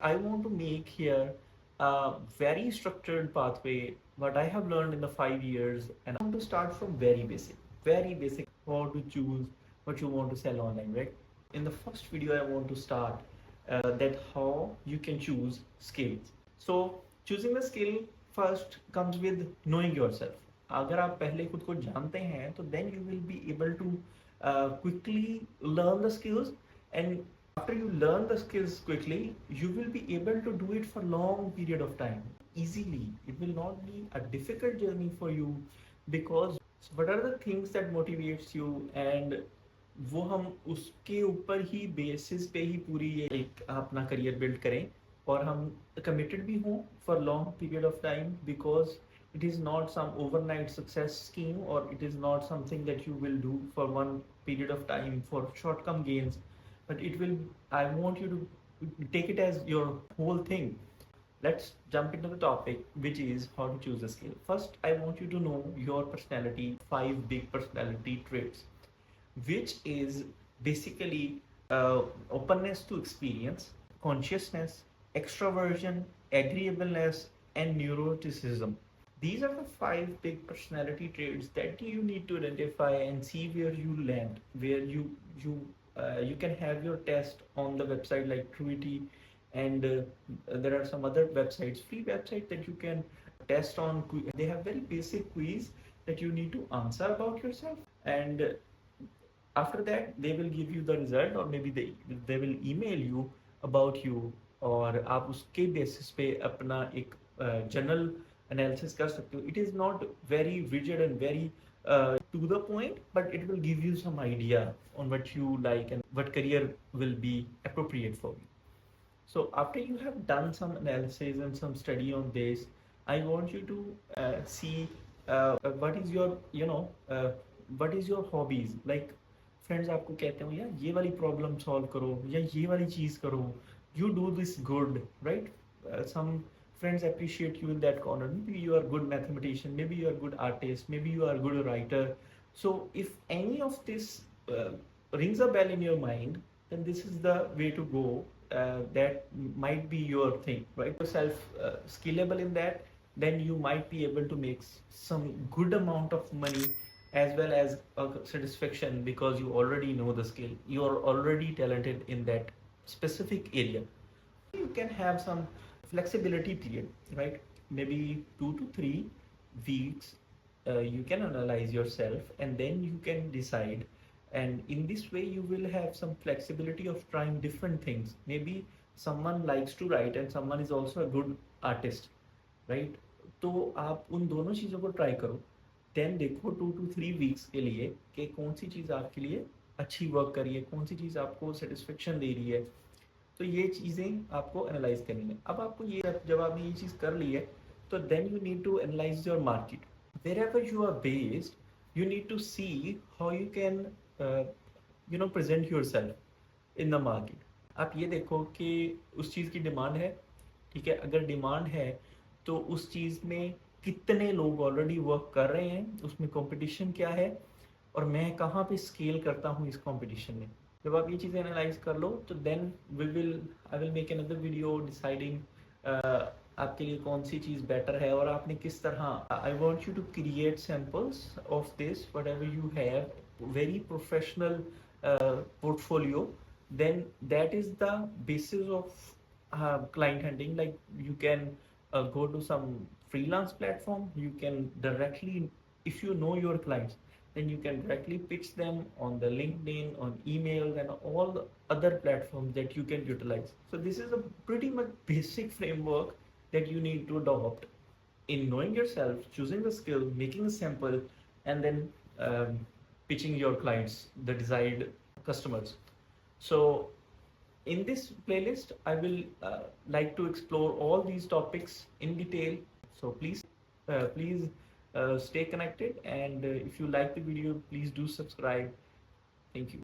I want to make here a very structured pathway, what I have learned in the 5 years, and I want to start from very basic, how to choose what you want to sell online, right? In the first video, I want to start that how you can choose skills. So choosing the skill first comes with knowing yourself. अगर आप पहले खुद को जानते हैं तो then you will be able to quickly learn the skills, and after you learn the skills quickly you will be able to do it for long period of time easily. It will not be a difficult journey for you, because what are the things that motivates you, and वो हम उसके ऊपर ही basis पे ही पूरी ये एक अपना career build करें, और हम कमिटेड भी हों for long period of time, because it is not some overnight success scheme, or it is not something that you will do for one period of time for short term gains, but it will, I want you to take it as your whole thing. Let's jump into the topic, which is how to choose a skill. First, I want you to know your personality, 5 big personality traits, which is basically openness to experience, consciousness, extraversion, agreeableness, and neuroticism. These are the 5 big personality traits that you need to identify and see where you land, where you can have your test on the website like Truity, and there are some other websites, free websites that you can test on. They have very basic quiz that you need to answer about yourself, and after that they will give you the result, or maybe they will email you about you, और आप उसके basis पे अपना एक general analysis कर सकते हो. It is not very rigid and very to the point, but it will give you some idea on what you like and what career will be appropriate for you. So after you have done some analysis and some study on this, I want you to see what is your what is your hobbies. Like friends आपको कहते हो यार ये वाली problem solve करो या ये वाली चीज करो, you do this good, right? Some friends appreciate you in that corner. Maybe you are good mathematician, maybe you are good artist, maybe you are good writer. So if any of this uh, rings a bell in your mind, then this is the way to go. That might be your thing, right? Yourself skillable in that, then you might be able to make some good amount of money, as well as a satisfaction, because you already know the skill, you are already talented in that specific area. You can have some flexibility period, right? Maybe 2 to 3 weeks. You can analyze yourself and then you can decide, and in this way you will have some flexibility of trying different things. Maybe someone likes to write and someone is also a good artist, right? तो आप उन दोनों चीज़ों को try करो, then देखो 2 to 3 weeks के लिए कि कौन सी चीज़ आपके लिए अच्छी वर्क कर रही है, कौन सी चीज़ आपको सेटिस्फेक्शन दे रही है. तो ये चीज़ें आपको एनालाइज करनी है. अब आपको ये, जब आपने ये चीज़ कर ली है, तो then you need to analyse your market. wherever you are based, you need to see how you can present yourself in the market. आप ये देखो कि उस चीज़ की डिमांड है, ठीक है? अगर डिमांड है तो उस चीज़ में कितने लोग ऑलरेडी वर्क कर रहे हैं, उसमें कंपटीशन क्या है, और मैं कहाँ पे स्केल करता हूँ इस कंपटीशन में. जब आप ये चीज़ें एनालाइज कर लो तो then I will make another video deciding आपके लिए कौन सी चीज़ बेटर है और आपने किस तरह. I want you to create samples of this, whatever you have very professional portfolio, then that is the basis of client hunting. Like you can go to some freelance platform, you can directly, if you know your clients, then you can directly pitch them on the LinkedIn, on email, and all the other platforms that you can utilize. So this is a pretty much basic framework that you need to adopt in knowing yourself, choosing the skill, making a sample, and then pitching your clients, the desired customers. So in this playlist, I will like to explore all these topics in detail. So please stay connected, and if you like the video, please do subscribe. Thank you.